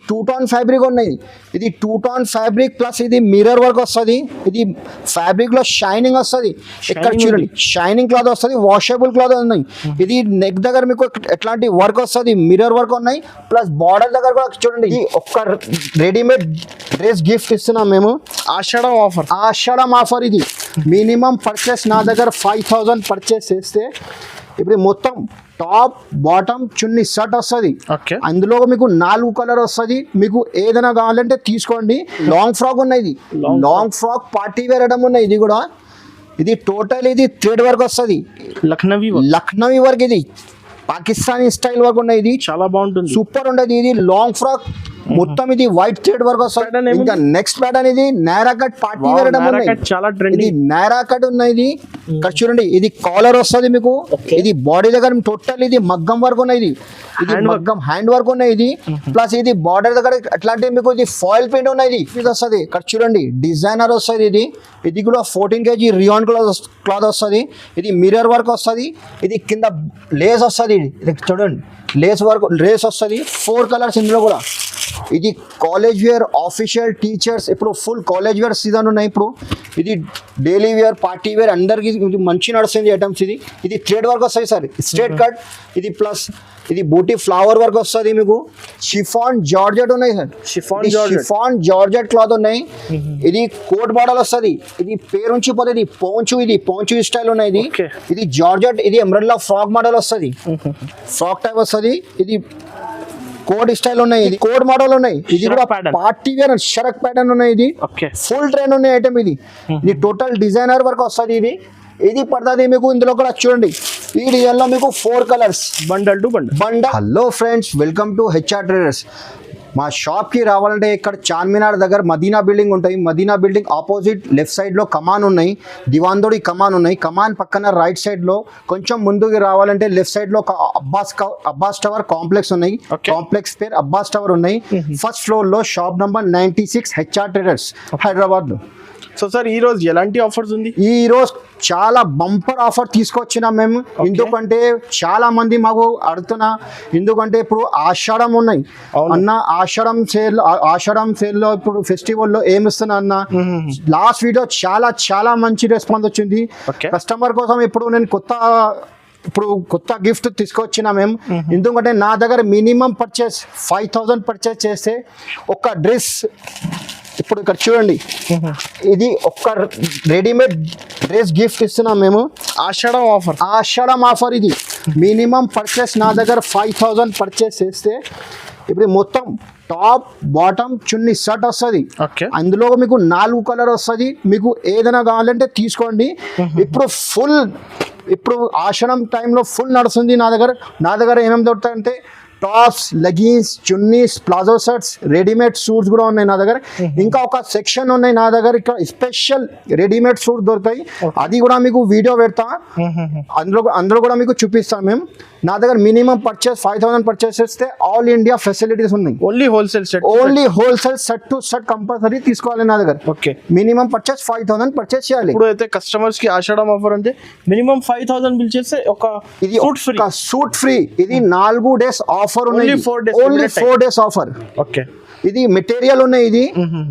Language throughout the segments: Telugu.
టూ టోన్ ఫ్యాబ్రిక్ ఉన్నాయి. ఇది టూ టోన్ ఫ్యాబ్రిక్ ప్లస్ ఇది మిర్రర్ వర్క్ వస్తుంది. ఇది ఫ్యాబ్రిక్ లో షైనింగ్ వస్తుంది. ఇక్కడ చూడండి షైనింగ్ క్లాత్ వస్తుంది, వాషబుల్ క్లాత్ ఉన్నాయి. ఇది నెక్ దగ్గర మీకు ఎట్లాంటి వర్క్ వస్తుంది, మిర్రర్ వర్క్ ఉన్నాయి. ప్లస్ బార్డర్ దగ్గర కూడా చూడండి, ఇది ఒక్క రెడీమేడ్ డ్రెస్ గిఫ్ట్ ఇస్తున్నాం మేము. ఆషాఢం ఆఫర్ ఇది. మినిమం పర్చేస్ నా దగ్గర 5000 పర్చేస్ చేస్తే ఇప్పుడు మొత్తం టాప్ బాటమ్ చున్నీ షర్ట్ వస్తుంది. అందులో మీకు 4 కలర్ వస్తుంది. మీకు ఏదైనా కావాలంటే తీసుకోండి. లాంగ్ ఫ్రాక్ ఉన్నాయి, long frock party wear item ఉన్నాయి. ఇది కూడా ఇది టోటల్ ఇది థ్రెడ్ వర్క్ వస్తుంది, లక్నవీ వర్క్. ఇది పాకిస్తానీ స్టైల్ వర్క్ ఉన్నాయి. ఇది చాలా బాగుంటుంది, సూపర్ ఉండదు. ఇది లాంగ్ ఫ్రాక్ మొత్తం ఇది వైట్ థ్రెడ్ వర్క్ వస్తుంది. ఇంకా నెక్స్ట్ ప్యాటర్న్ ఇది నైరా కట్ పార్టీ వేర్ ఇది నైరా కట్ ఉన్నాయి. ఇది ఇక్కడ చూడండి, ఇది కాలర్ వస్తుంది మీకు. ఇది బాడీ దగ్గర టోటల్ ఇది మగ్గం వర్క్ ఉన్నాయి. ఇది మగ్గం హ్యాండ్ వర్క్ ఉన్నాయి. ఇది ప్లస్ ఇది బార్డర్ దగ్గర అట్లాంటి మీకు ఇది ఫాయిల్ పెయింట్ ఉన్నాయి. ఇది వస్తుంది ఇక్కడ చూడండి, డిజైనర్ వస్తుంది. ఇది కూడా 14 kg రియాన్ క్లాత్ వస్తుంది. ఇది మిర్రర్ వర్క్ వస్తుంది. ఇది కింద లేస్ వస్తుంది. చూడండి లేస్ వర్క్ లేస్ వస్తుంది. 4 కలర్స్ ఇందులో కూడా. ఇది కాలేజ్ వేర్ ఆఫీషియల్ టీచర్స్, ఇప్పుడు ఫుల్ కాలేజ్ వేర్ సీజన్ ఉన్నాయి. ఇప్పుడు ఇది డైలీ వేర్ పార్టీ వేర్ అందరికి మంచి నడుస్తుంది ఐటమ్స్. ఇది థ్రెడ్ వర్క్ వస్తుంది సార్, స్ట్రేట్ కట్. ఇది ప్లస్ ఇది బూటీ ఫ్లవర్ వర్క్ వస్తుంది. మీకు షిఫాన్ జార్జెట్ ఉన్నాయి సార్, షిఫాన్ జార్జెట్ క్లాత్ ఉన్నాయి. ఇది కోట్ మోడల్ వస్తుంది. ఇది పేరు నుంచి పోతే ఇది పోంచు, ఇది పోంచు స్టైల్ ఉన్నాయి. ఇది జార్జెట్, ఇది ఎంబ్రెల్లా ఫ్రాక్ మోడల్ వస్తుంది, ఫ్రాక్ టైప్ వస్తుంది. ఇది కోడ్ స్టైల్ ఉన్నాయి. ఇది కోడ్ మోడల్ ఉన్నాయి. ఇది కూడా పార్టీ వేర్ షరక్ ప్యాటర్న్ ఉన్నాయి. ఇది ఫుల్ ట్రెండ్ ఉన్నాయి ఐటమ్. ఇది టోటల్ డిజైనర్ వర్క్ వస్తుంది. ఇది పడుతుంది మీకు. ఇందులో కూడా చూడండి, ఈ డిజైన్ లో మీకు 4 colours bundle to bundle. Hello friends, welcome to HR traders. మా షాప్కి రావాలంటే ఇక్కడ చార్మినార్ దగ్గర మదీనా బిల్డింగ్ ఉంటాయి. మదీనా బిల్డింగ్ ఆపోజిట్ లెఫ్ట్ సైడ్లో కమాన్ ఉన్నాయి, దివాందోడి కమాన్ ఉన్నాయి. కమాన్ పక్కన రైట్ సైడ్లో కొంచెం ముందుకు రావాలంటే లెఫ్ట్ సైడ్లో అబ్బాస్ టవర్ కాంప్లెక్స్ ఉన్నాయి. కాంప్లెక్స్ పేరు అబ్బాస్ టవర్ ఉన్నాయి. ఫస్ట్ ఫ్లోర్లో షాప్ నంబర్ 96 హెచ్ఆర్ ట్రేడర్స్ హైదరాబాద్లో. సో సార్ ఈ రోజు ఎలాంటి ఆఫర్స్ ఉంది? ఈ రోజు చాలా బంపర్ ఆఫర్ తీసుకొచ్చినాం మేము. ఎందుకంటే చాలా మంది మాకు అడుగుతున్నా, ఎందుకంటే ఇప్పుడు ఆషాఢం ఉన్నాయి అన్న, ఆషాఢం సేల్లో ఇప్పుడు ఫెస్టివల్లో ఏమి ఇస్తున్నా అన్న. లాస్ట్ వీడియో చాలా మంచి రెస్పాన్స్ వచ్చింది కస్టమర్ కోసం. ఇప్పుడు నేను కొత్త గిఫ్ట్ తీసుకొచ్చినా మేము. ఎందుకంటే నా దగ్గర మినిమం పర్చేస్ 5000 పర్చేస్ చేస్తే ఒక డ్రెస్, ఇప్పుడు ఇక్కడ చూడండి, ఇది ఒక్క రెడీమేడ్ డ్రెస్ గిఫ్ట్ ఇస్తున్నాం మేము. ఆషాఢం ఆఫర్ ఇది. మినిమం పర్చేస్ నా దగ్గర 5000 పర్చేస్ చేస్తే ఇప్పుడు మొత్తం టాప్ బాటమ్ చున్నీ షర్ట్ వస్తుంది. అందులో మీకు 4 కలర్ వస్తుంది. మీకు ఏదైనా కావాలంటే తీసుకోండి. ఇప్పుడు ఆషాఢం టైంలో ఫుల్ నడుస్తుంది నా దగ్గర ఏమేమి దొరుకుతాయంటే tops, leggings, chunnis, palazzo shirts, readymade suits కూడా ఉన్నాయి నా దగ్గర. ఇంకా ఒక సెక్షన్ ఉన్నాయి నా దగ్గర, ఇక్కడ స్పెషల్ రెడీమేడ్ సూట్ దొరుకుతాయి. అది కూడా మీకు వీడియో పెడతా, అందులో కూడా మీకు చూపిస్తాం మేము. నా దగ్గర మినిమం పర్చేస్ 5000 పర్చేస్ చేస్తే ఆల్ ఇండియా ఫెసిలిటీస్ ఉన్నాయి. Only wholesale set to set compulsory తీసుకోవాలి నా దగ్గర. మినిమం పర్చేస్ 5000 పర్చేస్ చేయాలి. ఇప్పుడు అయితే కస్టమర్స్ కి ఆషాఢం ఆఫర్ అంటే మినిమం 5000 బిల్ చేస్తే ఒక సూట్ ఫ్రీ. ఇది 4 డేస్ ఆఫర్ ఉన్నాయి. Only 4 days offer. ఇది మెటీరియల్ ఉన్నాయి.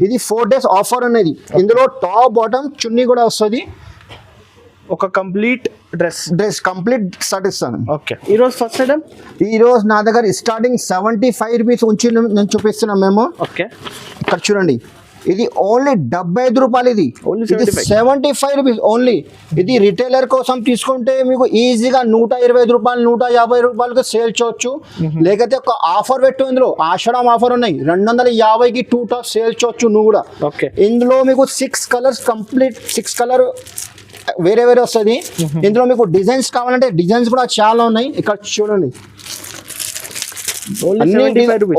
ఇది 4 డేస్ ఆఫర్ ఉన్నది. ఇందులో టాప్ బాటమ్ చున్నీ కూడా వస్తుంది. ఒక కంప్లీట్ డ్రెస్ కంప్లీట్ షర్ట్ ఇస్తాను. ఈ రోజు ఫస్ట్ ఐటమ్, ఈ రోజు నా దగ్గర స్టార్టింగ్ 75 రూపీస్ ఉంచి నేను చూపిస్తున్నాం మేము. ఇక్కడ చూడండి, ఇది ఓన్లీ 75 రూపాయలు. ఇది 75 రూపీస్ ఓన్లీ. ఇది రిటైలర్ కోసం తీసుకుంటే మీకు ఈజీగా 125 రూపాయలు 150 రూపాయలకు సేల్ చేయొచ్చు. లేకపోతే ఒక ఆఫర్ పెట్టు, ఇందులో ఆషాఢం ఆఫర్ ఉన్నాయి. 250కి 2 టాప్ సేల్ చేయొచ్చు నువ్వు కూడా. ఇందులో మీకు 6 కలర్స్ కంప్లీట్ 6 కలర్ వేరే వస్తుంది. ఇందులో మీకు డిజైన్స్ కావాలంటే డిజైన్స్ కూడా చాలా ఉన్నాయి. ఇక్కడ చూడండి,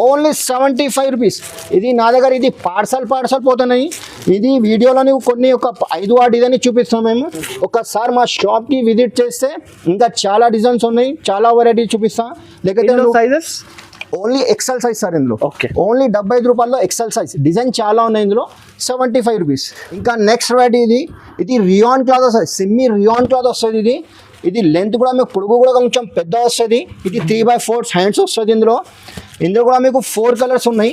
ఓన్లీ 75 రూపీస్. ఇది నా దగ్గర ఇది పార్సల్ పోతున్నాయి. ఇది వీడియోలో కొన్ని ఒక 5-6 డిజైన్ చూపిస్తాం మేము. ఒకసారి మా షాప్కి విజిట్ చేస్తే ఇంకా చాలా డిజైన్స్ ఉన్నాయి, చాలా వెరైటీ చూపిస్తాం. లేకపోతే ఓన్లీ ఎక్సెల్ సైజ్ సార్ ఇందులో. ఓన్లీ 75 రూపాయల్లో ఎక్సెల్ సైజ్. డిజైన్ చాలా ఉన్నాయి ఇందులో. 75 రూపీస్. ఇంకా నెక్స్ట్ వెరైటీ ఇది రియాన్ క్లాత్ వస్తుంది, సెమీ రియాన్ క్లాత్ వస్తుంది. ఇది లెంత్ కూడా మీకు పొడుగు కూడా కొంచెం పెద్ద వస్తుంది. ఇది 3/4 హ్యాండ్స్ వస్తుంది ఇందులో. ఇందులో కూడా మీకు 4 కలర్స్ ఉన్నాయి,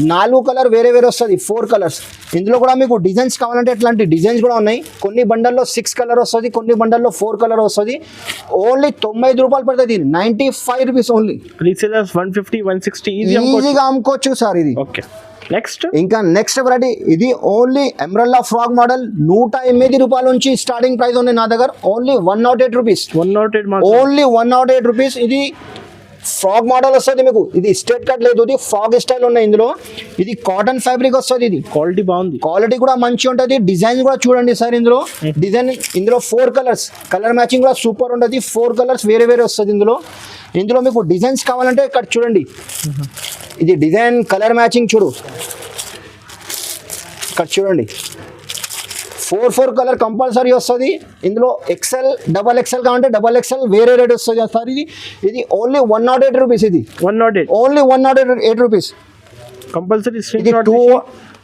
4 కలర్ వేరే వేరే వస్తుంది, 4 కలర్స్. ఇందులో కూడా మీకు డిజైన్స్ కావాలంటే ఇట్లాంటి డిజైన్స్ కూడా ఉన్నాయి. కొన్ని బండల్లో 6 కలర్ వస్తుంది, కొన్ని బండల్లో 4 కలర్ వస్తుంది. ఓన్లీ 95 రూపాయలు పడుతుంది, 95 రూపీస్ ఓన్లీ. రీసేలర్స్ 150 160 ఈజీగా అమ్ముకోవచ్చు సార్ ఇది. ఓకే, నెక్స్ట్ ఇంకా నెక్స్ట్ వెరైటీ ఇది ఓన్లీ ఎమరల్లా ఫ్రాక్ మోడల్ 108 రూపాయల నుంచి స్టార్టింగ్ ప్రైస్ ఉంది నా దగ్గర. Only 108 rupees, 108 only 108 rupees. ఇది ఫ్రాక్ మోడల్ వస్తుంది మీకు, ఇది స్ట్రేట్ కట్ లేదు, ఇది ఫ్రాక్ స్టైల్ ఉన్నాయి ఇందులో. ఇది కాటన్ ఫ్యాబ్రిక్ వస్తుంది, ఇది క్వాలిటీ బాగుంది, క్వాలిటీ కూడా మంచిగా ఉంటుంది. డిజైన్ కూడా చూడండి సార్, ఇందులో డిజైన్ ఇందులో 4 కలర్స్, కలర్ మ్యాచింగ్ కూడా సూపర్ ఉంటుంది. 4 కలర్స్ వేరే వేరే వస్తుంది ఇందులో. ఇందులో మీకు డిజైన్స్ కావాలంటే ఇక్కడ చూడండి, ఇది డిజైన్ కలర్ మ్యాచింగ్ చూడు, ఇక్కడ చూడండి 4 కలర్ కంపల్సరీ వస్తుంది ఇందులో. ఎక్సెల్ డబల్ ఎక్సెల్ కావాలంటే డబల్ ఎక్సెల్ వేరే రేట్ వస్తుంది సార్. ఇది ఓన్లీ 108 రూపీస్, ఇది 108 ఓన్లీ 108 రూపీస్. కంపల్సరీ ఇది స్క్రీన్ షాట్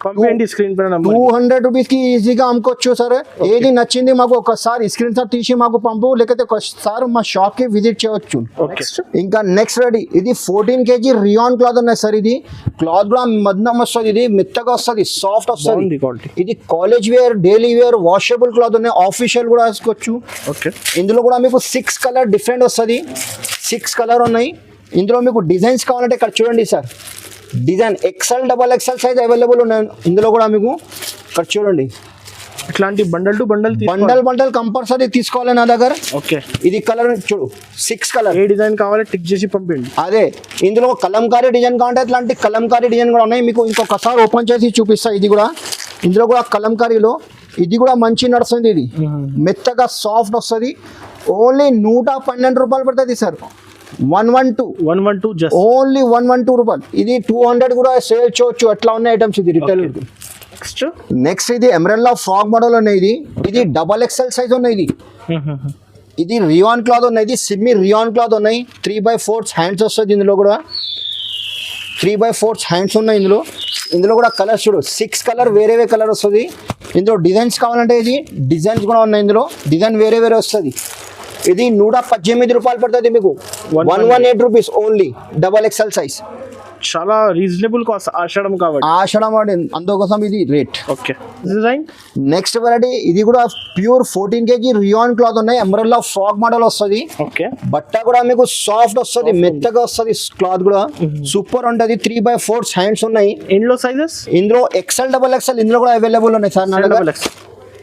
పంపండి, స్క్రీన్ పైన నంబర్. 200 రూపీస్కి ఈజీగా అమ్ముకోవచ్చు సార్. ఏది నచ్చింది మాకు ఒకసారి స్క్రీన్ షాట్ తీసి మాకు పంపు, లేకపోతే ఒకసారి మా షాప్కి విజిట్ చేయవచ్చు. ఓకే, ఇంకా నెక్స్ట్ రెడీ ఇది 14 kg రియాన్ క్లాత్ ఉన్నాయి సార్. ఇది క్లాత్ కూడా మద్దం వస్తుంది, ఇది మెత్తగా వస్తుంది, సాఫ్ట్ వస్తుంది. క్వాలిటీ ఇది college wear, daily wear, washable cloth ఉన్నాయి, ఆఫీషియల్ కూడా వేసుకోవచ్చు. ఓకే, ఇందులో కూడా మీకు 6 కలర్ డిఫరెంట్ వస్తుంది, 6 కలర్ ఉన్నాయి. ఇందులో మీకు డిజైన్స్ కావాలంటే ఇక్కడ చూడండి sir, design XL double XL size available ఉన్నాయి ఇందులో కూడా మీకు. ఇక్కడ చూడండి, ఇట్లాంటి bundle to bundle bundle compulsory తీసుకోవాలి నా దగ్గర. ఓకే, ఇది కలర్ చూడు, 6 కలర్. ఏ డిజైన్ కావాలి టిక్ చేసి పంపిండి. అదే ఇందులో కలంకారీ డిజైన్ కావాలంటే ఇట్లాంటి కలంకారీ డిజైన్ కూడా ఉన్నాయి. మీకు ఇంకొకసారి ఓపెన్ చేసి చూపిస్తా. ఇది కూడా ఇందులో కూడా కలంకారీలో ఇది కూడా మంచి నడుస్తుంది, ఇది మెత్తగా సాఫ్ట్ వస్తుంది. ఓన్లీ 112 రూపాయలు పడుతుంది సార్. 112 జస్ట్ ఓన్లీ 112 రూపాయలు. ఇది 200 కూడా సేల్ చేయొచ్చు, అట్లా ఉన్న ఐటమ్స్ ఇది రిటైల్. నెక్స్ట్ ఇది ఎమరెల్లా ఫ్రాక్ మోడల్ ఉన్నాయి, ఇది డబల్ ఎక్సెల్ సైజ్ ఉన్నాయి. ఇది రియాన్ క్లాత్ ఉన్నాయి, ఇది సిమ్మి రియాన్ క్లాత్ ఉన్నాయి. 3/4 హ్యాండ్స్ వస్తుంది ఇందులో కూడా, 3/4 హ్యాండ్స్ ఉన్నాయి ఇందులో. ఇందులో కూడా కలర్స్ చూడు, 6 కలర్ వేరే వేరే కలర్ వస్తుంది. ఇందులో డిజైన్స్ కావాలంటే ఇది డిజైన్స్ కూడా ఉన్నాయి ఇందులో, డిజైన్ వేరే వేరే వస్తుంది. ఇది 118 రూపాయలు పడుతుంది మీకు, 118 rupees only, double XL size. చాలా రీజనబుల్ కాస్ట్, ఆషాఢం కాబట్టి. ఆషాఢం అంటే అందుకోసం ఇది rate. Okay, design next variety ఇది కూడా ప్యూర్ 14 kg రియాన్ క్లాత్ ఉన్నాయి, అంబ్రెల్లా ఫ్రాక్ మోడల్ వస్తుంది. ఓకే, బట్ట కూడా మీకు సాఫ్ట్ వస్తుంది, మెత్తగా వస్తుంది, క్లాత్ కూడా సూపర్ ఉంటుంది. 3/4 హ్యాండ్స్ ఉన్నాయి. ఎన్నో సైజెస్ ఇందులో ఎక్సెల్ డబల్ ఎక్సెల్ ఇందులో కూడా అవైలబుల్ ఉన్నాయి సార్ నా దగ్గర.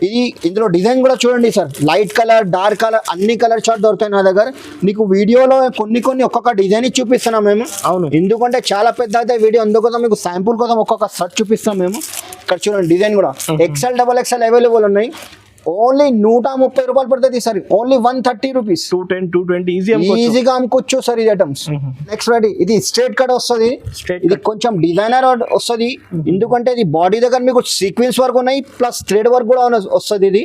ఇది ఇందులో డిజైన్ కూడా చూడండి sir, light colour, dark colour, అన్ని కలర్ చార్ట్ దొరుకుతాయి నా దగ్గర. మీకు వీడియోలో కొన్ని ఒక్కొక్క డిజైన్ చూపిస్తున్నాం మేము. అవును, ఎందుకంటే చాలా పెద్ద అయితే వీడియో, అందుకోసం మీకు శాంపుల్ కోసం ఒక్కొక్క షర్ట్ చూపిస్తాం మేము. ఇక్కడ చూడండి డిజైన్ కూడా ఎక్సెల్ డబల్ ఎక్సెల్ అవైలబుల్ ఉన్నాయి. ఓన్లీ 130 రూపాయలు పడుతుంది సార్. ఓన్లీ 130 రూపీస్, 210 220 ఈజీగా అమ్ముకోవచ్చు సార్ ఈ ఐటమ్స్. నెక్స్ట్ రెడీ ఇది స్ట్రేట్ కట్ వస్తుంది. ఇది కొంచెం డిజైనర్ వస్తుంది, ఎందుకంటే ఇది బాడీ దగ్గర మీకు సీక్వెన్స్ వర్క్ ఉన్నాయి, ప్లస్ థ్రెడ్ వర్క్ కూడా వస్తుంది. ఇది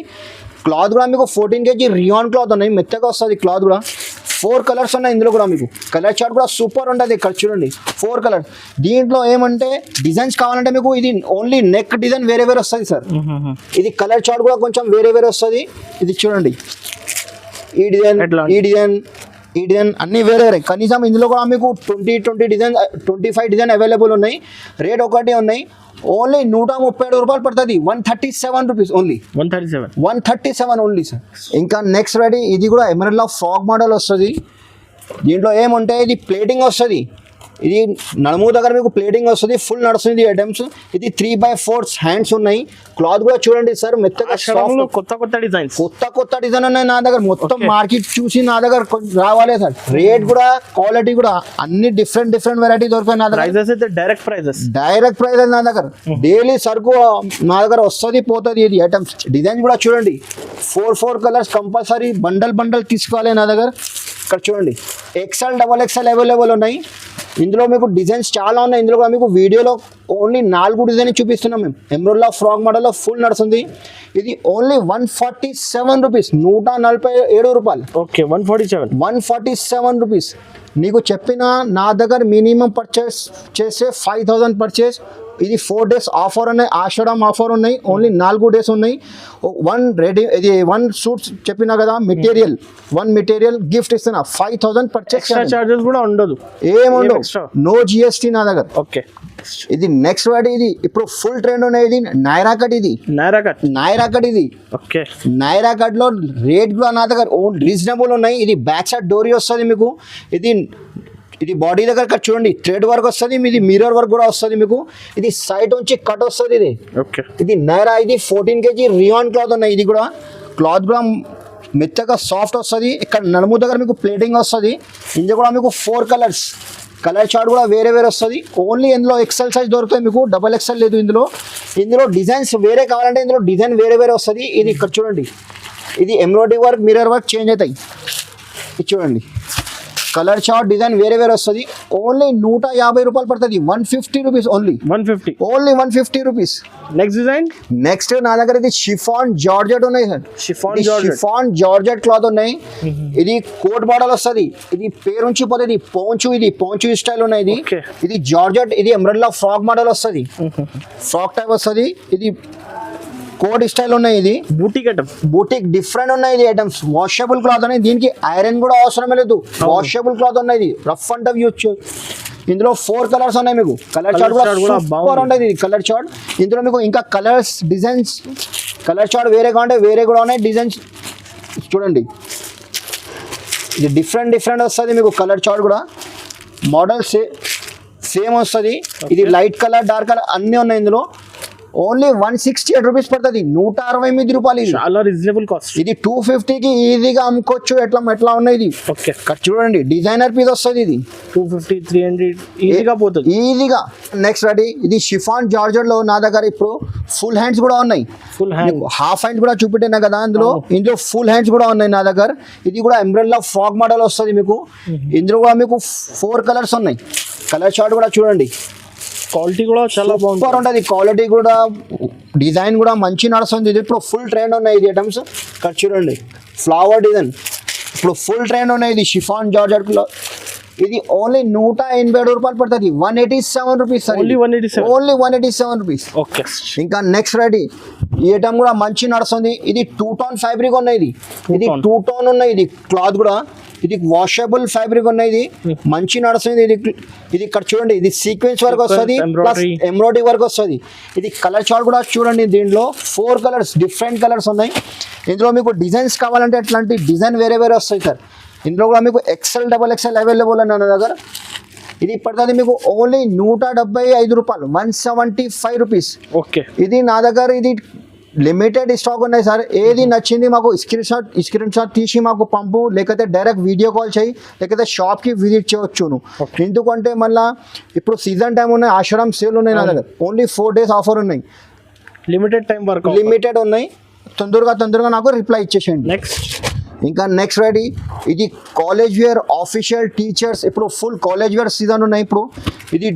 క్లాత్ కూడా మీకు 14 kg రియాన్ క్లాత్ ఉన్నాయి, మెత్తగా వస్తుంది క్లాత్ కూడా. 4 కలర్స్ ఉన్నాయి ఇందులో కూడా మీకు. కలర్ చార్ట్ కూడా సూపర్ ఉంటుంది. ఇక్కడ చూడండి 4 కలర్. దీంట్లో ఏమంటే డిజైన్స్ కావాలంటే మీకు ఇది ఓన్లీ నెక్ డిజైన్ వేరే వేరే వస్తుంది సార్. ఇది కలర్ చార్ట్ కూడా కొంచెం వేరే వేరే వస్తుంది. ఇది చూడండి, ఈ డిజైన్ అన్ని వేరే వేరే. కనీసం ఇందులో కూడా మీకు 20 డిజైన్ 25 డిజైన్ అవైలబుల్ ఉన్నాయి. రేట్ ఒకటి ఉన్నాయి. ఓన్లీ 137 రూపాయలు పడుతుంది, 137 రూపీస్ ఓన్లీ, 137 ఓన్లీ సార్. ఇంకా నెక్స్ట్ రెడీ ఇది కూడా ఎమరెల్లా ఫ్రాక్ మోడల్ వస్తుంది. దీంట్లో ఏముంటే ఇది ప్లేటింగ్ వస్తుంది, ఇది నడుము దగ్గర మీకు ప్లేటింగ్ వస్తుంది, ఫుల్ నడుస్తుంది ఐటమ్స్. ఇది 3/4 హ్యాండ్స్ ఉన్నాయి. క్లాత్ కూడా చూడండి సార్, మెత్తగా కొత్త డిజైన్ ఉన్నాయి నా దగ్గర. మొత్తం మార్కెట్ చూసి నా దగ్గర రావాలి సార్. రేట్ కూడా క్వాలిటీ కూడా అన్ని డిఫరెంట్ వెరైటీ దొరుకుతాయి నా దగ్గర. డైరెక్ట్ ప్రైజెస్ నా దగ్గర. డైలీ సరుకు నా దగ్గర వస్తుంది పోతుంది. ఇది ఐటమ్స్ డిజైన్ కూడా చూడండి, 4 కలర్స్ కంపల్సరీ బండల్ తీసుకోవాలి నా దగ్గర. ఇక్కడ చూడండి ఎక్సెల్ డబల్ ఎక్సెల్ అవైలబుల్ ఉన్నాయి. ఇందులో మీకు డిజైన్స్ చాలా ఉన్నాయి. ఇందులో కూడా మీకు వీడియోలో ఓన్లీ 4 డిజైన్ చూపిస్తున్నాం మేము. ఎంబ్రోల్లా ఫ్రాక్ మోడల్లో ఫుల్ నడుస్తుంది. ఇది ఓన్లీ 147 రూపీస్, 147 రూపాయలు. Okay, 147 rupees. నీకు చెప్పిన నా దగ్గర మినిమం పర్చేస్ చేసే 5,000 పర్చేస్. ఇది 4 days ఆఫర్ ఉన్నాయి, ఆషాఢం ఆఫర్ ఉన్నాయి, ఓన్లీ 4 days ఉన్నాయి. ఇది 1 సూట్స్ చెప్పినా కదా, వన్ మెటీరియల్ గిఫ్ట్ ఇస్తున్నా. 5,000 పర్చేస్. ఎక్స్ట్రా చార్జెస్ కూడా ఉండదు, ఏముండవు, నో జిఎస్టీ నా దగ్గర. ఓకే. ఇది నెక్స్ట్ వాడి, ఇది ఇప్పుడు ఫుల్ ట్రెండ్ ఉన్నాయి. ఇది నైరా కట్, ఇది ఓకే. నైరా కట్ లో రేట్ కూడా నా దగ్గర రీజనబుల్ ఉన్నాయి. ఇది బ్యాక్ సైడ్ డోరీ వస్తుంది మీకు. ఇది బాడీ దగ్గర కట్ చూడండి, థ్రెడ్ వర్క్ వస్తుంది, ఇది మిర్రర్ వర్క్ కూడా వస్తుంది మీకు. ఇది సైడ్ నుంచి కట్ వస్తుంది. ఇది ఓకే. ఇది నైరా, ఇది 14 kg రియాన్ క్లాత్ ఉన్నాయి. ఇది కూడా క్లాత్ కూడా మెత్తగా సాఫ్ట్ వస్తుంది. ఇక్కడ నడుము దగ్గర మీకు ప్లేటింగ్ వస్తుంది. ఇందులో కూడా మీకు 4 కలర్స్, కలర్ చార్ట్ కూడా వేరే వస్తుంది. ఓన్లీ ఇందులో ఎక్సెల్ సైజ్ దొరుకుతాయి మీకు, డబల్ ఎక్సెల్ లేదు. ఇందులో డిజైన్స్ వేరే కావాలంటే ఇందులో డిజైన్ వేరే వస్తుంది. ఇది ఇక్కడ చూడండి, ఇది embroidery work, mirror work change అవుతాయి. ఇది చూడండి, కలర్ చార్ట్ డిజైన్ వేరే వస్తుంది. ఓన్లీ 150 రూపాయలు పడుతుంది. 150 రూపీస్ ఓన్లీ. 150 రూపీస్. నెక్స్ట్ నా దగ్గర ఇది షిఫాన్ జార్జెట్ ఉన్నాయి సార్. షిఫాన్ జార్జెట్ క్లాత్ ఉన్నాయి. ఇది కోట్ మోడల్ వస్తుంది. ఇది పేరు నుంచి పోతే ఇది పోంచు స్టైల్ ఉన్నాయి. ఇది జార్జెట్, ఇది అంబ్రెల్లా ఫ్రాక్ మోడల్ వస్తుంది, ఫ్రాక్ టైప్ వస్తుంది. ఇది కోడ్ స్టైల్ ఉన్నాయి. ఇది బూటిక్ డిఫరెంట్ ఉన్నాయి. ఇది ఐటమ్స్ వాషబుల్ క్లాత్ ఉన్నాయి. దీనికి ఐరన్ కూడా అవసరమే లేదు, వాషబుల్ క్లాత్ ఉన్నాయి. ఇది రఫ్ అండ్ టఫ్ యూజ్. ఇందులో 4 కలర్స్ ఉన్నాయి మీకు. కలర్ చార్ట్ కూడా సూపర్ ఉంటుంది. ఇది కలర్ చార్ట్. ఇందులో మీకు ఇంకా కలర్స్, డిజైన్స్, కలర్ చార్ట్ వేరే కావాలంటే వేరే కూడా ఉన్నాయి. డిజైన్స్ చూడండి, ఇది డిఫరెంట్ వస్తుంది మీకు. కలర్ చార్ట్ కూడా మోడల్ సేమ్ వస్తుంది. ఇది లైట్ కలర్, డార్క్ కలర్ అన్నీ ఉన్నాయి. ఇందులో ఓన్లీ 168 రూపీస్ పడుతుంది. 168 రూపాయలు. చాలా రీజనబుల్ కాస్ట్. ఇది 250కి ఈజీగా అమ్ముకోవచ్చు. ఎట్లా ఉన్నాయి. ఇది ఓకే. చూడండి, డిజైనర్ పీస్ వస్తుంది. ఇది 250, 300 ఈజీగా పోతుంది, ఈజీగా. నెక్స్ట్ రెడీ, ఇది షిఫాన్ జార్జెట్ లో నా దగ్గర ఇప్పుడు ఫుల్ హ్యాండ్స్ కూడా ఉన్నాయి. హాఫ్ హ్యాండ్స్ కూడా చూపెట్టినా కదా, ఇందులో ఫుల్ హ్యాండ్స్ కూడా ఉన్నాయి నా దగ్గర. ఇది కూడా అంబ్రెల్లా ఫ్రాక్ మోడల్ వస్తుంది మీకు. ఇందులో కూడా మీకు 4 కలర్స్ ఉన్నాయి. కలర్ చార్ట్ కూడా చూడండి, క్వాలిటీ కూడా చాలా సూపర్ ఉంటుంది. క్వాలిటీ కూడా, డిజైన్ కూడా మంచి నడుస్తుంది. ఇది ఇప్పుడు ఫుల్ ట్రెండ్ ఉన్నాయి. ఇది ఐటమ్స్ ఇక్కడ చూడండి, ఫ్లవర్ డిజైన్ ఇప్పుడు ఫుల్ ట్రెండ్ ఉన్నాయి. ఇది షిఫాన్ జార్జెట్ లో. ఇది ఓన్లీ 180 రూపాయలు పడుతుంది. 187 రూపీస్. Only 187 rupees. ఓకే. ఇంకా నెక్స్ట్ రెడీ, ఈ ఐటమ్ కూడా మంచి నడుస్తుంది. ఇది 2 టోన్ ఫ్యాబ్రిక్ ఉన్నాయి. ఇది 2 టోన్ ఉన్నాయి. ఇది క్లాత్ కూడా, ఇది వాషబుల్ ఫ్యాబ్రిక్ ఉన్నాయి. ఇది మంచి నడుస్తుంది. ఇది ఇక్కడ చూడండి, ఇది సీక్వెన్స్ వర్క్ వస్తుంది, ప్లస్ ఎంబ్రాయిడరీ వర్క్ వస్తుంది. ఇది కలర్ చార్ట్ కూడా చూడండి, దీంట్లో 4 కలర్స్, డిఫరెంట్ కలర్స్ ఉన్నాయి. ఇందులో మీకు డిజైన్స్ కావాలంటే అట్లాంటి డిజైన్ వేరే వస్తాయి సార్. ఇందులో కూడా మీకు ఎక్సెల్, డబల్ ఎక్సెల్ అవైలబుల్ అని నా దగ్గర. ఇది పడుతుంది మీకు ఓన్లీ 175 రూపాయలు, 175 రూపీస్. ఓకే. ఇది నా దగ్గర ఇది లిమిటెడ్ స్టాక్ ఉన్నాయి సార్. ఏది నచ్చింది మాకు స్క్రీన్ షాట్ తీసి మాకు పంపు, లేకపోతే డైరెక్ట్ వీడియో కాల్ చేయి, లేకపోతే షాప్కి విజిట్ చేయవచ్చు నువ్వు. ఎందుకంటే మళ్ళీ ఇప్పుడు సీజన్ టైం ఉన్నాయి, ఆషాఢం సేల్ ఉన్నాయి నా దగ్గర. ఓన్లీ 4 days ఆఫర్ ఉన్నాయి. లిమిటెడ్ టైం వరకు లిమిటెడ్ ఉన్నాయి. తొందరగా నాకు రిప్లై ఇచ్చేసేయండి. ఇంకా నెక్స్ట్ రెడీ, ఇది కాలేజ్ వేర్ ఆఫీషియల్ టీచర్స్. ఇప్పుడు ఫుల్ కాలేజ్ వేర్ సీజన్ ఉన్నాయి. ఇప్పుడు ఇది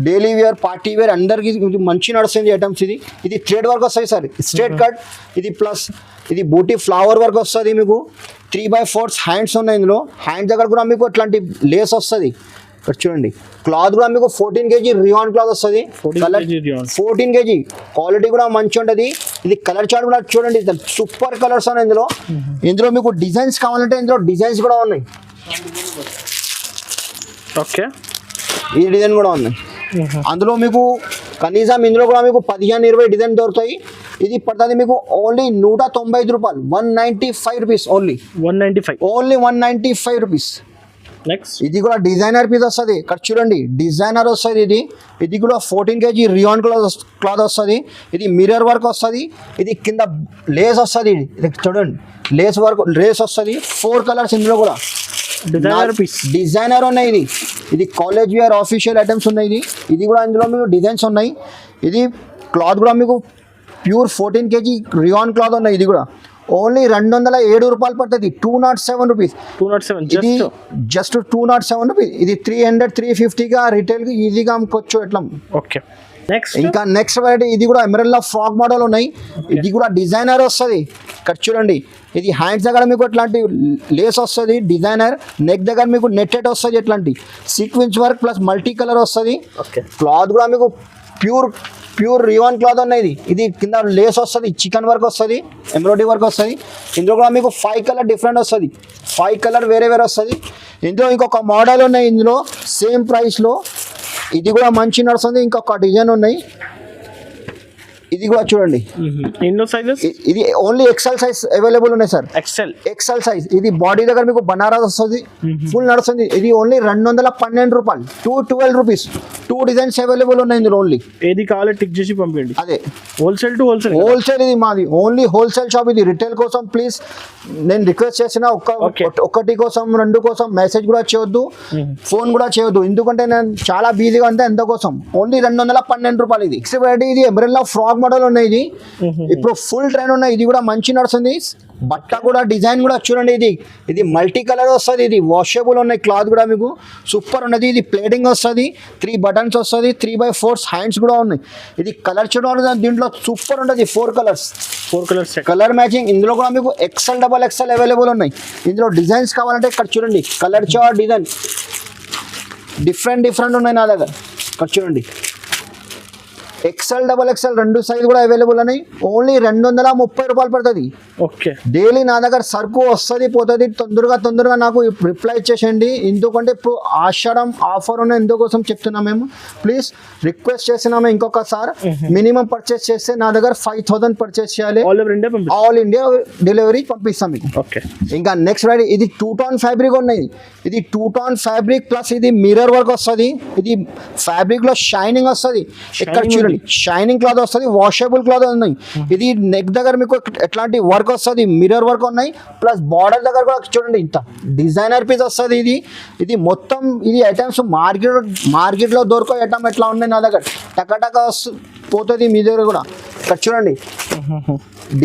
డైలీ వేర్, పార్టీ వేర్ అందరికి మంచి నడుస్తుంది ఐటమ్స్. ఇది థ్రెడ్ వర్క్ వస్తుంది సార్, స్ట్రేట్ కట్. ఇది ప్లస్ ఇది బూటీ ఫ్లవర్ వర్క్ వస్తుంది మీకు. 3/4 హ్యాండ్స్ ఉన్నాయి. ఇందులో హ్యాండ్ దగ్గర కూడా మీకు అట్లాంటి లేస్ వస్తుంది. ఇక్కడ చూడండి, క్లాత్ కూడా మీకు 14 kg రియాన్ క్లాత్ వస్తుంది. 14 kg క్వాలిటీ కూడా మంచి ఉంటుంది. ఇది కలర్ చార్ట్ కూడా చూడండి, సూపర్ కలర్స్ ఉన్నాయి ఇందులో మీకు డిజైన్స్ కావాలంటే ఇందులో డిజైన్స్ కూడా ఉన్నాయి. ఓకే. ఈ డిజైన్ కూడా ఉన్నాయి. అందులో మీకు కనీసం ఇందులో కూడా మీకు 15-20 డిజైన్ దొరుకుతాయి. ఇది పడుతుంది మీకు ఓన్లీ 195 రూపాయలు, 195 రూపీస్ ఓన్లీ. 195 రూపీస్. నెక్స్ట్, ఇది కూడా డిజైనర్ పీస్ వస్తుంది. ఇక్కడ చూడండి, డిజైనర్ వస్తుంది. ఇది కూడా 14 kg రియాన్ క్లాత్ వస్తుంది. ఇది మిర్రర్ వర్క్ వస్తుంది. ఇది కింద లేస్ వస్తుంది. ఇది చూడండి, లేస్ వస్తుంది. 4 కలర్స్ ఇందులో కూడా డిజైనర్ ఉన్నాయి. ఇది కాలేజ్ వేర్ ఆఫీషియల్ ఐటమ్స్ ఉన్నాయి. ఇది కూడా ఇందులో మీకు డిజైన్స్ ఉన్నాయి. ఇది క్లాత్ కూడా మీకు ప్యూర్ 14 kg రియాన్ క్లాత్ ఉన్నాయి. ఇది కూడా ఓన్లీ 207 రూపాయలు పడుతుంది, 207 రూపీస్. 207 ఇది జస్ట్. Just 207 rupees. ఇది 300-350గా రిటైల్కి ఈజీగా అమ్ముకోవచ్చు ఎట్లా. ఓకే, నెక్స్ట్ ఇంకా నెక్స్ట్ వెరైటీ ఇది కూడా ఎమరల్డ్ ఫ్రాక్ మోడల్ ఉన్నాయి. ఇది కూడా డిజైనర్ వస్తుంది. ఇక్కడ చూడండి, ఇది హ్యాండ్స్ దగ్గర మీకు ఇట్లాంటి లేస్ వస్తుంది డిజైనర్, నెక్ దగ్గర మీకు నెట్టెడ్ వస్తుంది, ఇట్లాంటి sequence work plus multi colour వస్తుంది. ఓకే, క్లాత్ కూడా మీకు ప్యూర్ రివాన్ క్లాత్ ఉన్నాయి. ఇది కింద లేస్ వస్తుంది, చికెన్ వర్క్ వస్తుంది, ఎంబ్రాయిడరీ వర్క్ వస్తుంది. ఇందులో కూడా మీకు 5 కలర్ డిఫరెంట్ వస్తుంది, 5 కలర్ వేరే వస్తుంది. ఇందులో ఇంకొక మోడల్ ఉన్నాయి, ఇందులో సేమ్ ప్రైస్లో ఇది కూడా మంచి నడుస్తుంది. ఇంకొక డిజైన్ ఉన్నాయి, ఇది కూడా చూడండి. ఎన్నో సైజెస్? ఇది ఓన్లీ ఎక్సెల్ సైజ్ అవైలబుల్ ఉన్నాయి సార్. XL size. ఇది బాడీ దగ్గర మీకు బనారస్ వస్తుంది, ఫుల్ నడుస్తుంది. ఇది ఓన్లీ 212 రూపాయలు, 212 రూపీస్. 2 డిజైన్స్ అవైలబుల్ ఉన్నాయి ఇందులో. ఓన్లీ ఏది కావాలి టిక్ చేసి పంపించండి. అదే హోల్సేల్ టు హోల్సేల్. హోల్సేల్ ఇది మాది, ఓన్లీ హోల్సేల్ షాప్. ఇది రిటైల్ కోసం ప్లీజ్ నేను రిక్వెస్ట్ చేసిన ఒకటి కోసం 2 కోసం మెసేజ్ కూడా చేయొద్దు, ఫోన్ కూడా చేయొద్దు, ఎందుకంటే నేను చాలా బిజీగా అంతే. ఎంత కోసం ఓన్లీ 212 రూపాయలు. ఇది ఇది ఎంబ్రెల్లా ఫ్రాక్ మోడల్ ఉన్నాయి. ఇది ఇప్పుడు ఫుల్ ట్రెండ్ ఉన్నాయి. ఇది కూడా మంచి నడుస్తుంది. బట్ట కూడా డిజైన్ కూడా చూడండి, ఇది మల్టీ కలర్ వస్తుంది. ఇది వాషబుల్ ఉన్నాయి, క్లాత్ కూడా మీకు సూపర్ ఉన్నది. ఇది ప్లేటింగ్ వస్తుంది, 3 బటన్స్ వస్తుంది, 3x4 హ్యాండ్స్ కూడా ఉన్నాయి. ఇది కలర్ చూడండి, దీంట్లో సూపర్ ఉంటుంది. 4 కలర్స్ కలర్ మ్యాచింగ్. ఇందులో కూడా మీకు XL, XXL అవైలబుల్ ఉన్నాయి. ఇందులో డిజైన్స్ కావాలంటే ఇక్కడ చూడండి, కలర్ చార్ట్ డిజైన్ డిఫరెంట్ ఉన్నాయి నా దగ్గర. ఇక్కడ చూడండి, XL, XXL 2 సైజ్ కూడా అవైలబుల్ ఉన్నాయి. ఓన్లీ 230 రూపాయలు పడుతుంది. ఓకే, డైలీ నా దగ్గర సరుకు వస్తుంది పోతుంది. తొందరగా నాకు రిప్లై ఇచ్చేసేయండి, ఎందుకంటే ఇప్పుడు ఆషాఢం ఆఫర్ ఉన్నాయి, ఎందుకోసం చెప్తున్నాం మేము. ప్లీజ్ రిక్వెస్ట్ చేస్తున్నాము ఇంకొకసారి, మినిమం పర్చేస్ చేస్తే నా దగ్గర 5000 పర్చేస్ చేయాలి. ఆల్ ఇండియా డెలివరీ పంపిస్తాం మీకు. ఓకే, ఇంకా నెక్స్ట్ వెరైటీ ఇది 2 టోన్ ఫ్యాబ్రిక్ ఉన్నాయి. ఇది 2 టోన్ ఫ్యాబ్రిక్ ప్లస్ ఇది మిర్రర్ వర్క్ వస్తుంది. ఇది ఫ్యాబ్రిక్ లో షైనింగ్ వస్తుంది. ఇక్కడ చూడండి, షైనింగ్ క్లాత్ వస్తుంది, వాషబుల్ క్లాత్ ఉన్నాయి. ఇది నెక్ దగ్గర మీకు ఎట్లాంటి వర్క్ వస్తుంది, మిర్రర్ వర్క్ ఉన్నాయి. ప్లస్ బార్డర్ దగ్గర కూడా చూడండి, ఇంత డిజైనర్ పీస్ వస్తుంది. ఇది మొత్తం ఇది ఐటమ్స్ మార్కెట్లో దొరక ఐటమ్ ఎట్లా ఉన్నాయి నా దగ్గర, టక పోతుంది మీ దగ్గర కూడా. ఇక్కడ చూడండి,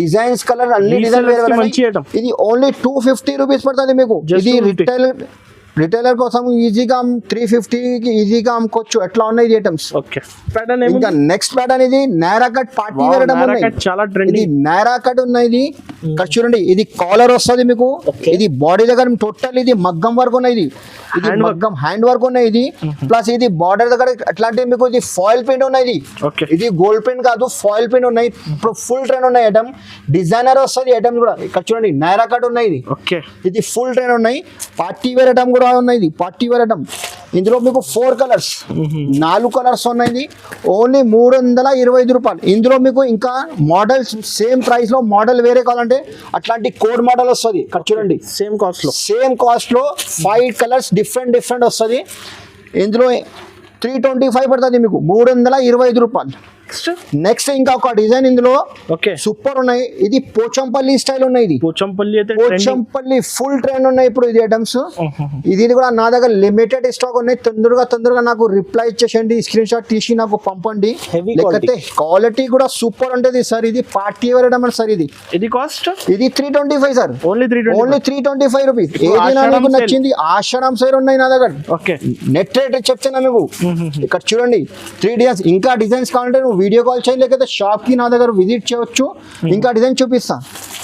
డిజైన్స్ కలర్ అన్ని డిజైన్ వేరే. ఇది ఓన్లీ 250 రూపీస్ పడుతుంది మీకు. ఇది రిటైలర్ కోసం ఈజీగా 350కి ఈజీగా అమ్ముకోవచ్చు. ఎట్లా ఉన్నాయి ఇది ఐటమ్స్. ఇంకా నెక్స్ట్ ప్యాటర్న్ ఇది నేరా కట్ పార్టీ వేర్ ఐటమ్ ఉన్నాయి. ఇది నేరా కట్ ఉన్నాయి. ఇది ఇక్కడ చూడండి, ఇది కాలర్ వస్తుంది మీకు. ఇది బాడీ దగ్గర టోటల్ ఇది మగ్గం వర్క్ ఉన్నాయి. ఇది మగ్గం హ్యాండ్ వర్క్ ఉన్నాయి. ఇది ప్లస్ ఇది బార్డర్ దగ్గర అట్లాంటివి మీకు ఇది ఫాయిల్ పెయింట్ ఉన్నాయి. ఇది గోల్డ్ పెయింట్ కాదు, ఫాయిల్ పెయింట్ ఉన్నాయి. ఇప్పుడు ఫుల్ ట్రెండ్ ఉన్నాయి ఐటమ్, డిజైనర్ వస్తుంది ఐటమ్ కూడా. ఇక్కడ చూడండి, నేరా కట్ ఉన్నాయి. ఇది ఫుల్ ట్రెండ్ ఉన్నాయి. పార్టీ వేర్ ఐటమ్ కూడా ఉన్నాయి. ఇది పార్టీ వేర్ ఐటమ్. ఇందులో మీకు 4 కలర్స్ 4 కలర్స్ ఉన్నాయి. ఓన్లీ 325 రూపాయలు. ఇందులో మీకు ఇంకా మోడల్స్ సేమ్ ప్రైస్ లో మోడల్ వేరే కావాలంటే అట్లాంటి కోడ్ మోడల్ వస్తుంది. ఇక్కడ చూడండి, సేమ్ కాస్ట్ లో 5 కలర్స్ డిఫరెంట్ వస్తుంది. ఇందులో 325 పడుతుంది మీకు, 325 రూపాయలు. నెక్స్ట్ ఇంకా ఒక డిజైన్ ఇందులో సూపర్ ఉన్నాయి. ఇది పోచంపల్లి స్టైల్ ఉన్నాయి. ఇది పోచంపల్లి ఫుల్ ట్రెండ్ ఉన్నాయి ఇప్పుడు ఇది ఐటమ్స్. ఇది కూడా నా దగ్గర లిమిటెడ్ స్టాక్ ఉన్నాయి. తొందరగా నాకు రిప్లై ఇచ్చేసండి, స్క్రీన్ షాట్ తీసి నాకు పంపండి. లేకపోతే క్వాలిటీ కూడా సూపర్ ఉంటుంది సార్. ఇది పార్టీ వేర్ ఐటమ్ సార్. ఇది కాస్ట్ ఇది 325 సార్. Only 325 rupees. ఏదైనా మీకు నచ్చింది ఆషాఢం సైడ్ ఉన్నాయి నా దగ్గర. నెట్ రేట్ చెప్తున్నా మీకు. ఇక్కడ చూడండి, 3 డిజైన్స్. ఇంకా డిజైన్స్ కావాలంటే వీడియో కాల్ చేయండి, లేకపోతే షాప్ కి నా దగ్గర విజిట్ చేయొచ్చు. ఇంకా డిజైన్ చూపిస్తా.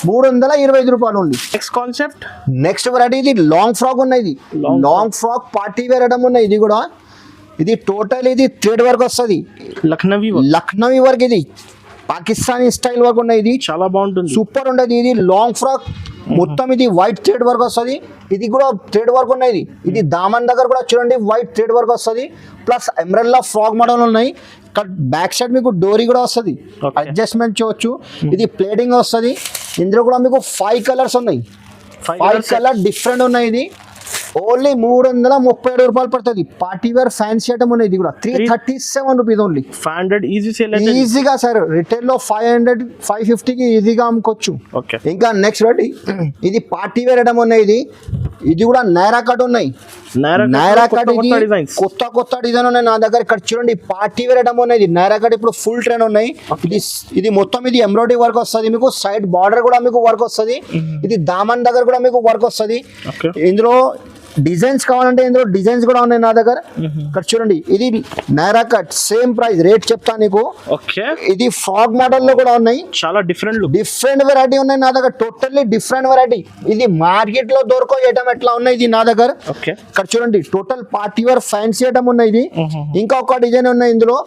325 రూపాయలు ఓన్లీ. నెక్స్ట్ వెరైటీ ఇది లాంగ్ ఫ్రాక్ ఉన్నాయి. Long frock party wear item ఉన్నాయి. ఇది కూడా ఇది టోటల్ ఇది థ్రెడ్ వర్క్ వస్తుంది, లక్నవీ వర్క్. ఇది పాకిస్తానీ స్టైల్ వర్క్ ఉన్నాయి. ఇది చాలా బాగుంటుంది, సూపర్ ఉండదు. ఇది లాంగ్ ఫ్రాక్ మొత్తం ఇది వైట్ థ్రెడ్ వర్క్ వస్తుంది. ఇది కూడా థ్రెడ్ వర్క్ ఉన్నాయి. ఇది దామన్ దగ్గర కూడా చూడండి, వైట్ థ్రెడ్ వర్క్ వస్తుంది. ప్లస్ ఎంబ్రెల్లా ఫ్రాక్ మోడల్ ఉన్నాయి. బ్యాక్ సైడ్ మీకు డోరీ కూడా వస్తుంది, అడ్జస్ట్మెంట్ చేయవచ్చు. ఇది ప్లేటింగ్ వస్తుంది. ఇందులో కూడా మీకు 5 కలర్స్ ఉన్నాయి. 5 కలర్ డిఫరెంట్ ఉన్నాయి. ఇది ఓన్లీ 337 రూపాయలు పడుతుంది. పార్టీ వేర్ ఫ్యాన్సీ ఐటమ్ ఉన్నాయి. ఇది కూడా 337 రూపీస్ ఓన్లీ. 500 ఈజీగా సార్. రిటైల్ లో 500-550కి ఈజీగా అమ్ముకోవచ్చు. ఇంకా నెక్స్ట్ ఇది పార్టీ వేర్ ఐటమ్ ఉన్నాయి. ఇది ఇది కూడా నైరా కట్ ఉన్నాయి. నైరా కట్ ఇది కొత్త డిజైన్ ఉన్నాయి నా దగ్గర. ఇక్కడ చూడండి పార్టీ వేర్ ఐటమ్ ఉన్నాయి. ఇది నైరా కట్ ఇప్పుడు ఫుల్ ట్రెండ్ ఉన్నాయి. ఇది మొత్తం ఇది ఎంబ్రాయిడరీ వర్క్ వస్తుంది మీకు. సైడ్ బార్డర్ కూడా మీకు వర్క్ వస్తుంది. ఇది దామన్ దగ్గర కూడా మీకు వర్క్ వస్తుంది. ఇందులో డిజైన్స్ కావాలంటే ఇందులో డిజైన్స్ కూడా ఉన్నాయి నా దగ్గర. ఇక్కడ చూడండి ఇది Naira cut same price rate చెప్తా నీకు. ఇది ఫ్రాక్ మోడల్ లో కూడా ఉన్నాయి. చాలా డిఫరెంట్ వెరైటీ ఉన్నాయి నా దగ్గర. Totally different variety. ఇది మార్కెట్ లో దొరకో ఐటమ్ ఎట్లా ఉన్నాయి ఇది నా దగ్గర. ఇక్కడ చూడండి total party wear fancy item ఉన్నాయి. ఇది ఇంకా ఒక డిజైన్ ఉన్నాయి. ఇందులో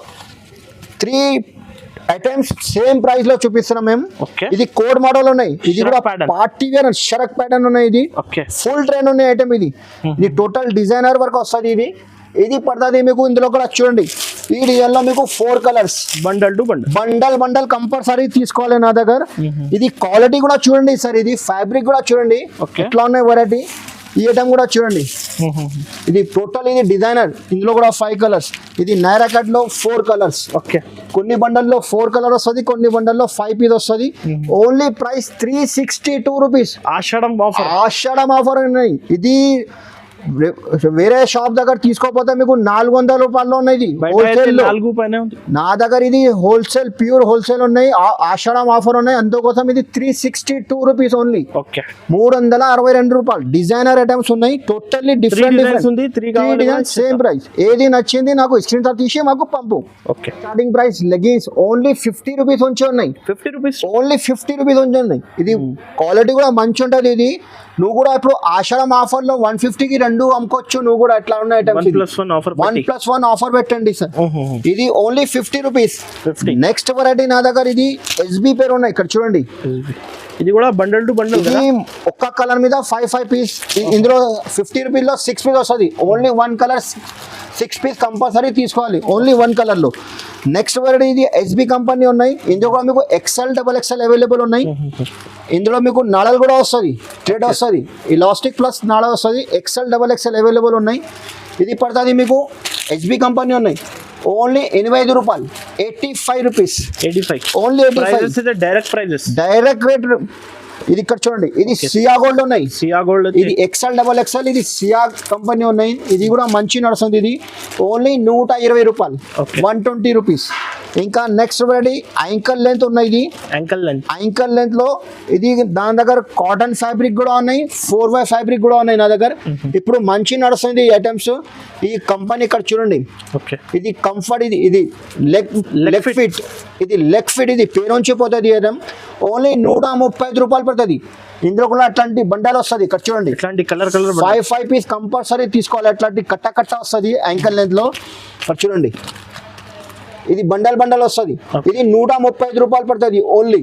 3 ఐటమ్స్ సేమ్ ప్రైస్ లో చూపిస్తున్నాం మేము. ఇది కోడ్ మోడల్ ఉన్నాయి. ఇది కూడా పార్టీ వేర్ షరక్ ప్యాటర్న్ ఉన్నాయి. ఇది ఫుల్ ట్రెండ్ ఉన్నాయి ఐటమ్. ఇది టోటల్ డిజైనర్ వర్క్ వస్తుంది. ఇది పడుతుంది మీకు. ఇందులో కూడా చూడండి ఈ డిజైన్ లో మీకు 4 కలర్స్ బండల్ కంపల్సరీ తీసుకోవాలి నా దగ్గర. ఇది క్వాలిటీ కూడా చూడండి సార్. ఇది ఫ్యాబ్రిక్ కూడా చూడండి ఎట్లా ఉన్నాయి వెరైటీ. ఈ ఐటమ్ కూడా చూడండి. ఇది టోటల్ ఇది డిజైనర్. ఇందులో కూడా 5 కలర్స్. ఇది నైరా కట్ లో 4 కలర్స్. కొన్ని బండల్లో 4 కలర్ వస్తుంది, కొన్ని బండల్లో 5 పీస్ వస్తుంది. Only price 362 rupees. Ashadham offer ఉన్నాయి. ఇది వేరే షాప్ దగ్గర తీసుకోకపోతే మీకు 400 రూపాయల్లో ఉన్నాయి. నా దగ్గర ఇది హోల్సేల్ ప్యూర్ హోల్సేల్ ఉన్నాయి. ఆషాఢం ఆఫర్ ఉన్నాయి. అందుకోసం ఇది 362 రూపీస్ ఓన్లీ. 362 రూపాయలు. డిజైనర్ ఐటమ్స్ ఉన్నాయి. Totally different same price. ఏది నచ్చింది నాకు స్క్రీన్ షాట్ తీసి మాకు పంపు. Starting price leggings only 50 rupees ఉంచి ఉన్నాయి. ఓన్లీ 50 రూపీస్ ఉంచి ఉన్నాయి. ఇది క్వాలిటీ కూడా మంచి ఉంటుంది. ఇది నువ్వు కూడా ఇప్పుడు ఆషాఢం ఆఫర్ లో 150కి 2 అమ్ముకోవచ్చు. నువ్వు కూడా ఎట్లా ఉన్నాయి ఐటమ్స్. 1+1 ఆఫర్ పెట్టండి సార్. ఇది ఓన్లీ 50 రూపీస్. నెక్స్ట్ వెరైటీ నా దగ్గర ఇది SB పేరు ఉన్నాయి. ఇక్కడ చూడండి ఇది కూడా బండల్ టు బండల్. ఇది ఒక్క కలర్ మీద 5 పీస్. ఇందులో 50 రూపీస్ లో 6 పీస్ వస్తుంది. ఓన్లీ 1 కలర్ 6 పీస్ కంపల్సరీ తీసుకోవాలి. ఓన్లీ 1 కలర్ లో. నెక్స్ట్ వెరైటీ ఇది SB కంపెనీ ఉన్నాయి. ఇందులో కూడా మీకు XL, XXL అవైలబుల్ ఉన్నాయి. ఇందులో మీకు నాళాలు కూడా వస్తుంది. థ్రెడ్ వస్తుంది. ఇలాస్టిక్ ప్లస్ నాళ వస్తుంది. XL, XXL అవైలబుల్ ఉన్నాయి. ఇది పడుతుంది మీకు SB కంపెనీ ఉన్నాయి. ఓన్లీ 85 రూపాయలు. 85 రూపీస్. Only 85 direct rate. ఇది ఇక్కడ చూడండి ఇది సియా గోల్డ్ ఉన్నాయి. ఇది XL, XXL. ఇది సియా కంపెనీ ఉన్నాయి. ఇది కూడా మంచి నడుస్తుంది. ఇది ఓన్లీ 120 రూపాయలు. 120 రూపీస్. ఇంకా నెక్స్ట్ వెరైటీ యాంకల్ లెంత్ ఉన్నాయి. ఇది యాంకల్ లెంత్ లో ఇది దాని దగ్గర కాటన్ ఫ్యాబ్రిక్ కూడా ఉన్నాయి. 4x ఫ్యాబ్రిక్ కూడా ఉన్నాయి నా దగ్గర. ఇప్పుడు మంచి నడుస్తుంది ఈ ఐటమ్స్. ఈ కంపెనీ ఇక్కడ చూడండి. ఇది కంఫర్ట్. ఇది లెగ్ ఫిట్. ఇది లెగ్ ఫిట్. ఇది పేరుంచి పోతుంది ఐటమ్. ఓన్లీ 135 రూపాయలు పడుతుంది. ఇందులో కూడా అట్లాంటి బండాలు వస్తుంది. ఇక్కడ చూడండి ఇట్లాంటి కలర్ 5 పీస్ కంపల్సరీ తీసుకోవాలి. అట్లాంటి కట్ట వస్తుంది యాంకల్ లెంత్ లో. ఇక్కడ చూడండి ఇది బండల్ వస్తుంది. ఇది 135 రూపాయలు పడుతుంది ఓన్లీ.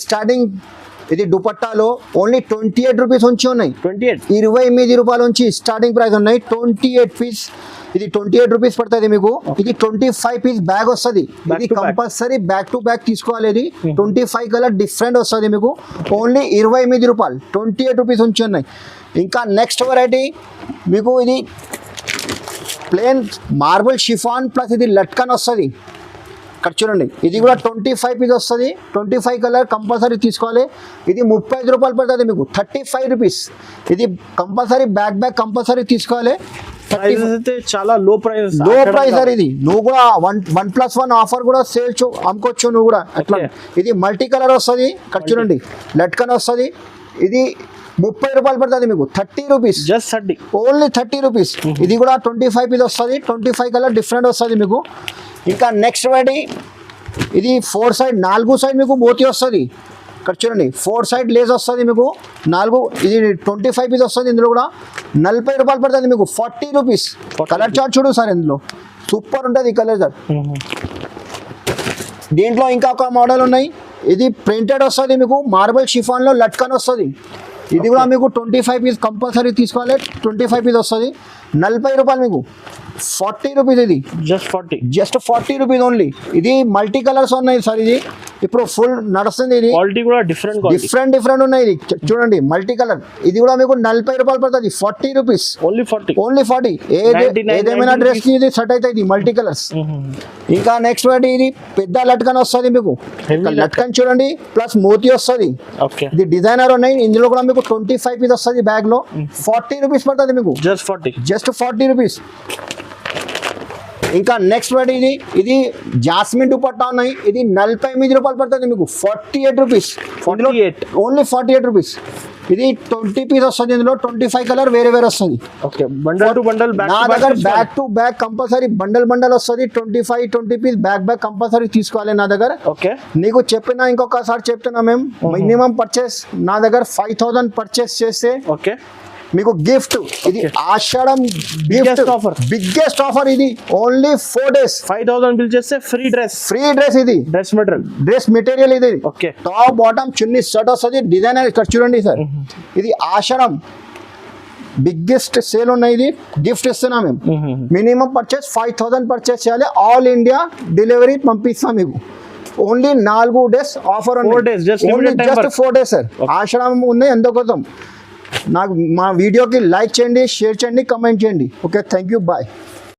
స్టార్టింగ్ ఇది దుపట్టాలో ఓన్లీ 28 రూపీస్ ఉంచి ఉన్నాయి. 28 రూపాయలు ఉంచి స్టార్టింగ్ ప్రైస్ ఉన్నాయి. 28 పీస్. ఇది 28 రూపీస్ పడుతుంది మీకు. ఇది 25 పీస్ బ్యాగ్ వస్తుంది. ఇది కంపల్సరీ బ్యాక్ టు బ్యాక్ తీసుకోవాలి. ఇది 25 కలర్ డిఫరెంట్ వస్తుంది మీకు. ఓన్లీ 28 రూపాయలు. 28 రూపీస్ ఉంచి ఉన్నాయి. ఇంకా నెక్స్ట్ వెరైటీ మీకు ఇది ప్లేన్ మార్బుల్ షిఫాన్ ప్లస్ ఇది లట్కన్ వస్తుంది. ఇక్కడ చూడండి ఇది కూడా 25 పీస్ వస్తుంది. 25 కలర్ కంపల్సరీ తీసుకోవాలి. ఇది 35 రూపాయలు పడుతుంది మీకు. 35 రూపీస్. ఇది కంపల్సరీ బ్యాక్ కంపల్సరీ తీసుకోవాలి. చాలా లో ప్రైస్ సార్. ఇది నువ్వు కూడా 1+1 ఆఫర్ కూడా సేల్ అమ్ముకోవచ్చు నువ్వు కూడా అట్లా. ఇది మల్టీ కలర్ వస్తుంది. ఇక్కడ చూడండి లట్కన్ వస్తుంది. ఇది 30 రూపాయలు పడుతుంది మీకు. 30 రూపీస్. Only 30 rupees. ఇది కూడా 25 పీస్ వస్తుంది. 25 కలర్ డిఫరెంట్ వస్తుంది మీకు. ఇంకా నెక్స్ట్ వెరైటీ ఇది 4 సైడ్ 4 సైడ్ మీకు మోతీ వస్తుంది. ఇక్కడ చూడండి 4 సైడ్ లేస్ వస్తుంది మీకు 4. ఇది 25 పీస్ వస్తుంది. ఇందులో కూడా 40 రూపాయలు పడుతుంది మీకు. 40 రూపీస్. కలర్ చార్ట్ చూడు సార్. ఇందులో సూపర్ ఉంటుంది కలర్ చార్ట్. దీంట్లో ఇంకా ఒక మోడల్ ఉన్నాయి. ఇది ప్రింటెడ్ వస్తుంది మీకు. మార్బల్ షిఫాన్లో లట్కన్ వస్తుంది. ఇది కూడా మీకు 25 పీస్ కంపల్సరీ తీసుకోవాలి. 25 పీస్ వస్తుంది. 40 రూపాయలు మీకు. 40 రూపీస్. ఇది జస్ట్ 40 రూపీస్ ఓన్లీ. ఇది మల్టీ కలర్స్ ఉన్నాయి సార్. ఇది ఇప్పుడు ఫుల్ నడుస్తుంది ఇది. క్వాలిటీ కూడా డిఫరెంట్ క్వాలిటీ. డిఫరెంట్ ఉన్నాయి ఇది. చూడండి మల్టీ కలర్, ఇది కూడా మీకు 40 రూపాయలు పడుతుంది. 40 రూపీస్ ఓన్లీ 40. ఓన్లీ 40. 99, ఏదేమైనా డ్రెస్ కి ఇది సెట్ అవుతుంది మల్టీ కలర్స్. ఇంకా నెక్స్ట్ వాటి ఇది పెద్ద లట్కన్ వస్తుంది మీకు. Heavy లట్కన్ చూడండి ప్లస్ మోతీ వస్తుంది. ఓకే, ఇది డిజైనర్ ఉన్నాయి. ఇందులో కూడా మీకు 25 పీస్ వస్తుంది బ్యాగ్ లో. 40 రూపీస్ పడుతుంది మీకు. జస్ట్ 40. Just 40 rupees. ఇంకా నెక్స్ట్ వాటి ఇది జాస్మిన్ దుపట్టా ఉన్నాయి. ఇది 48 రూపాయలు పడుతుంది మీకు. 48 రూపీస్. 48. Only 48 rupees. ఇది 20 పీస్ వస్తుంది. ఇందులో 25 కలర్ వేరే వస్తుంది. ఓకే, బండల్ టు బండల్ నా దగ్గర back to back compulsory bundle వస్తుంది. 20 పీస్ బ్యాక్ కంపల్సరీ తీసుకోవాలి నా దగ్గర. ఓకే, నీకు చెప్పినా ఇంకొకసారి చెప్తున్నా మేము, మినిమం పర్చేస్ నా దగ్గర 5000 పర్చేస్ చేస్తే ఓకే మీకు గిఫ్ట్. ఇది ఆషాఢం Biggest offer. Biggest offer. ఇది ఓన్లీ 4 days. 5000 బిల్ చేస్తే ఫ్రీ డ్రెస్. ఇది డ్రెస్ మెటీరియల్. డ్రెస్ మెటీరియల్ ఇది. ఓకే, టాప్ బాటమ్ చున్నీ షర్ట్ వస్తుంది. డిజైనర్ ఇక్కడ చూడండి సార్. ఇది ఆషాఢం బిగ్గెస్ట్ సేల్ ఉన్నాయి. ఇది గిఫ్ట్ ఇస్తున్నా మేము. మినిమం పర్చేస్ 5000 పర్చేస్ చేయాలి. ఆల్ ఇండియా డెలివరీ పంపిస్తాం మీకు. Only 4 days offer. 4 days, just limited time just for- 4 days sir. Ashadham ఉంది ఎందుకోసం. నాకు మా వీడియోకి లైక్ చేయండి, షేర్ చేయండి, కమెంట్ చేయండి. Okay, thank you, bye.